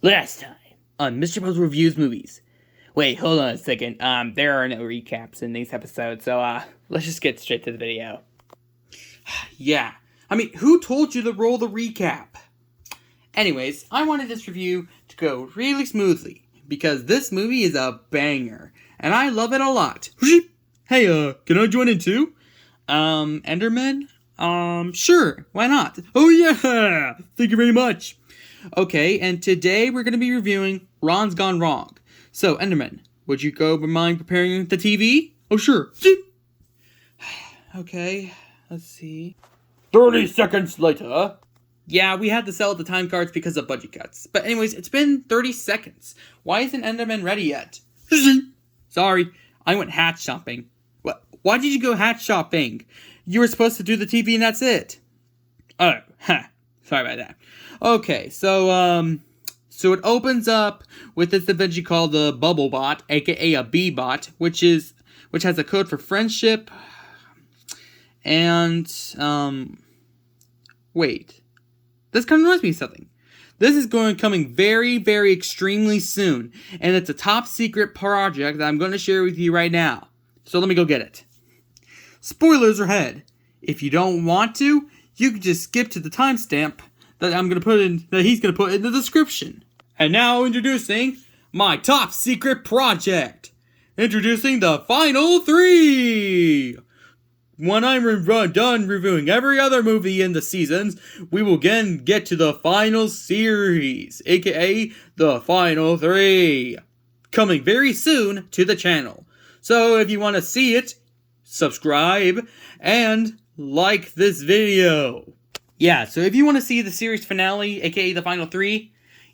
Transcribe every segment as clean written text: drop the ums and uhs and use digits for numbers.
Last time on Mr. Puzzle Reviews Movies. Wait, hold on a second. There are no recaps in these episodes, so let's just get straight to the video. Yeah, I mean, who told you to roll the recap? Anyways, I wanted this review to go really smoothly, because this movie is a banger, and I love it a lot. Hey, can I join in too? Enderman? Sure, why not? Oh yeah, thank you very much. Okay, and today we're going to be reviewing Ron's Gone Wrong. So, Enderman, would you mind preparing the TV? Oh, sure. Okay, let's see. 30 seconds later. Yeah, we had to sell the time cards because of budget cuts. But anyways, it's been 30 seconds. Why isn't Enderman ready yet? Sorry, I went hat shopping. What? Why did you go hat shopping? You were supposed to do the TV and that's it. Oh, sorry about that. Okay, so it opens up with this invention called the Bubble Bot, aka a B-Bot, which has a code for friendship. And wait, this kind of reminds me of something. This is coming very, very extremely soon, and it's a top secret project that I'm going to share with you right now. So let me go get it. Spoilers ahead. If you don't want to, you can just skip to the timestamp that he's gonna put in the description. And now introducing my top secret project. Introducing the final 3. When I'm done reviewing every other movie in the seasons, we will again get to the final series, aka the final 3. Coming very soon to the channel. So if you want to see it, subscribe and like this video. Yeah, so if you want to see the series finale, aka the final 3,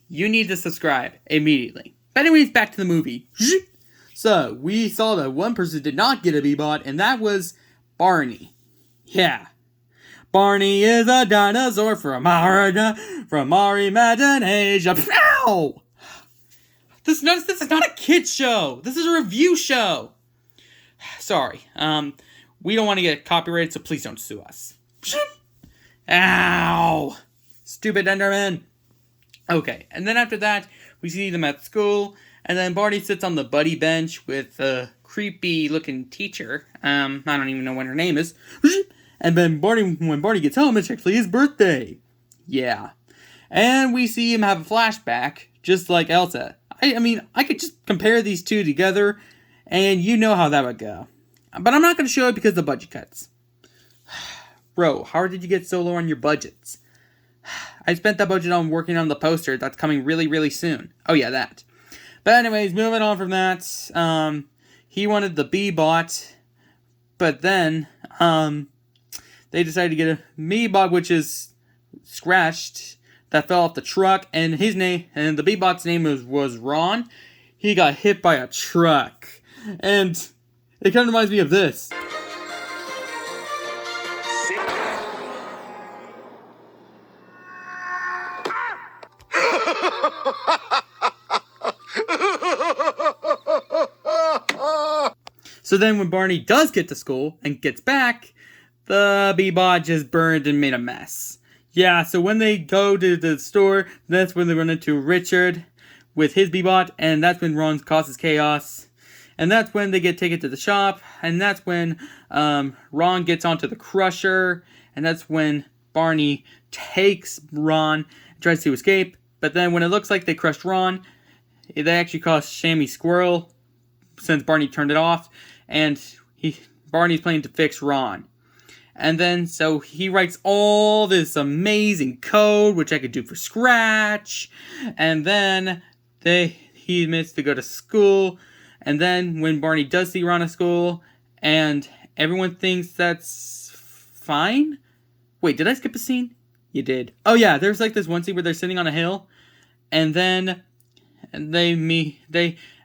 you need to subscribe immediately. But anyways, back to the movie. So, we saw that one person did not get a B-Bot, and that was Barney. Yeah. Barney is a dinosaur from our imagination. Ow! This is not a kid's show. This is a review show. Sorry. We don't want to get copyrighted, so please don't sue us. Ow! Stupid Enderman. Okay, and then after that, we see them at school, and then Barney sits on the buddy bench with a creepy-looking teacher. I don't even know what her name is. And then when Barney gets home, it's actually his birthday. Yeah. And we see him have a flashback, just like Elsa. I mean, I could just compare these two together, and you know how that would go. But I'm not going to show it because of the budget cuts. Bro, how did you get so low on your budgets? I spent that budget on working on the poster that's coming really, really soon. Oh yeah, that. But anyways, moving on from that, he wanted the B-Bot, but then, they decided to get a B-Bot, which is scratched, that fell off the truck, and the B-Bot's name was Ron. He got hit by a truck, and it kind of reminds me of this. So then when Barney does get to school and gets back, the B-Bot just burned and made a mess. Yeah, so when they go to the store, that's when they run into Richard with his B-Bot, and that's when Ron causes chaos. And that's when they get taken to the shop, and that's when Ron gets onto the crusher, and that's when Barney takes Ron and tries to escape. But then when it looks like they crushed Ron, they actually caused Shammy Squirrel, since Barney turned it off, and Barney's planning to fix Ron. And then, so he writes all this amazing code, which I could do for Scratch, and then he admits to go to school, and then when Barney does see Ron at school, and everyone thinks that's fine? Wait, did I skip a scene? You did. Oh yeah, there's like this one scene where they're sitting on a hill, and then and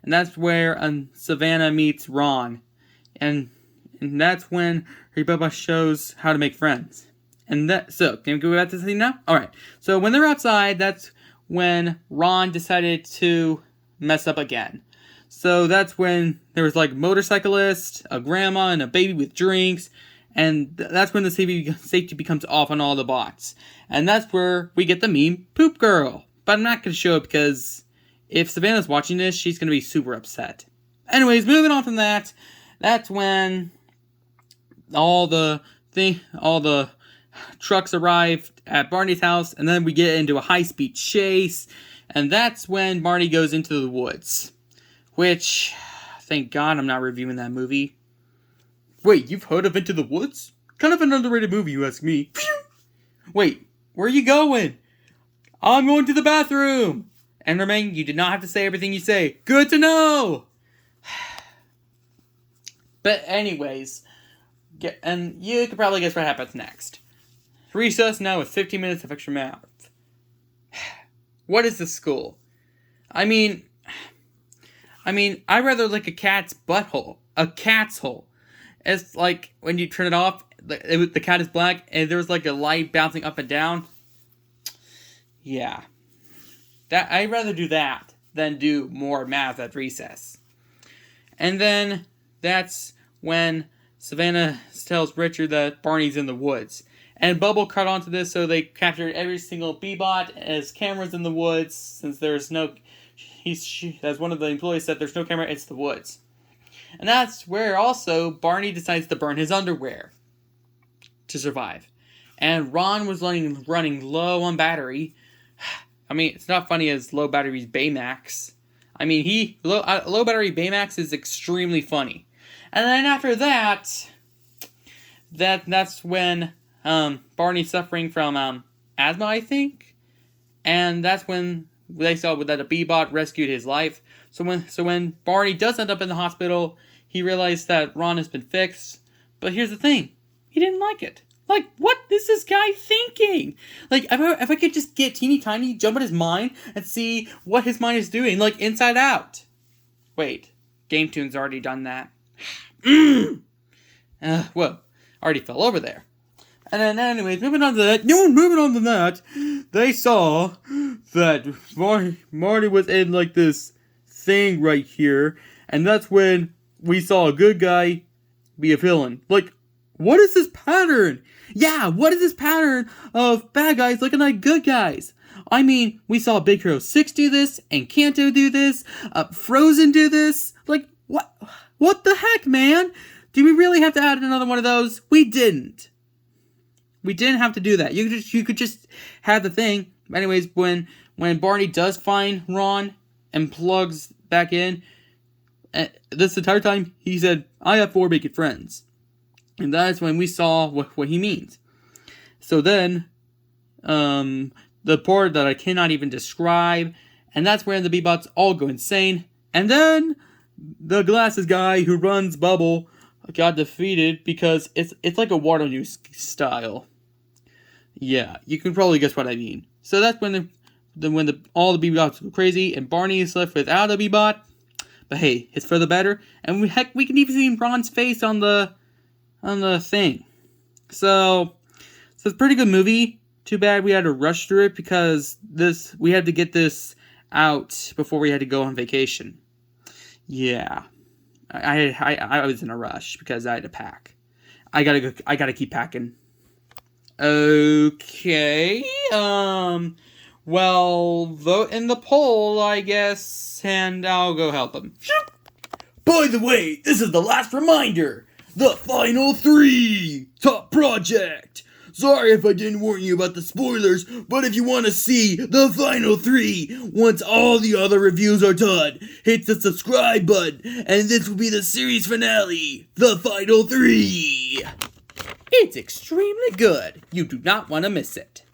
that's where Savannah meets Ron, and that's when Bubba shows how to make friends. So can we go back to the scene now? All right. So when they're outside, that's when Ron decided to mess up again. So that's when there was like a motorcyclist, a grandma, and a baby with drinks. And that's when the safety becomes off on all the bots. And that's where we get the meme Poop Girl. but I'm not going to show it because if Savannah's watching this, she's going to be super upset. Anyways, moving on from that, that's when all the trucks arrived at Barney's house, and then we get into a high-speed chase, and that's when Barney goes into the woods. Which, thank God I'm not reviewing that movie. Wait, you've heard of Into the Woods? Kind of an underrated movie, you ask me. Wait, where are you going? I'm going to the bathroom. Enderman, you did not have to say everything you say. Good to know! But anyways, and you could probably guess what happens next. Recess now with 15 minutes of extra math. What is the school? I mean, I'd rather like a cat's butthole. A cat's hole. It's like when you turn it off, the cat is black, and there's like a light bouncing up and down. Yeah. I'd rather do that than do more math at recess. And then that's when Savannah tells Richard that Barney's in the woods. And Bubble caught onto this, so they captured every single B-bot as cameras in the woods, since there's no... as one of the employees said, there's no camera, it's the woods. And that's where also Barney decides to burn his underwear to survive. And Ron was running low on battery. I mean, it's not funny as low battery's Baymax. I mean, low battery Baymax is extremely funny. And then after that, that's when Barney's suffering from asthma, I think. And that's when they saw that a B-bot rescued his life. So when Barney does end up in the hospital, he realized that Ron has been fixed. But here's the thing. He didn't like it. Like, what is this guy thinking? Like, if I could just get teeny tiny, jump in his mind, and see what his mind is doing, like Inside Out. Wait, Game Tune's already done that. Whoa, already fell over there. And then anyways, moving on to that, they saw that Marty was in like this thing right here, and that's when we saw a good guy be a villain. Like, what is this pattern? Yeah, what is this pattern of bad guys looking like good guys? I mean, we saw Big Hero 6 do this, and Kanto do this, Frozen do this. Like, what the heck, man? Do we really have to add another one of those? We didn't. We didn't have to do that. You could just have the thing. Anyways, when Barney does find Ron and plugs back in, this entire time he said, "I have 4 big friends," and that's when we saw what he means. So then, the part that I cannot even describe, and that's when the B-bots all go insane, and then the glasses guy who runs Bubble got defeated because it's like a water news style. Yeah, you can probably guess what I mean. So that's when all the B-bots go crazy, and Barney is left without a B-bot. But hey, it's for the better, and we can even see Ron's face on the thing. So it's a pretty good movie. Too bad we had to rush through it because we had to get this out before we had to go on vacation. Yeah, I was in a rush because I had to pack. I gotta keep packing. Okay, well, vote in the poll, I guess, and I'll go help them. By the way, this is the last reminder. The final 3! Top project! Sorry if I didn't warn you about the spoilers, but if you want to see the final 3 once all the other reviews are done, hit the subscribe button, and this will be the series finale, the final 3! It's extremely good. You do not want to miss it.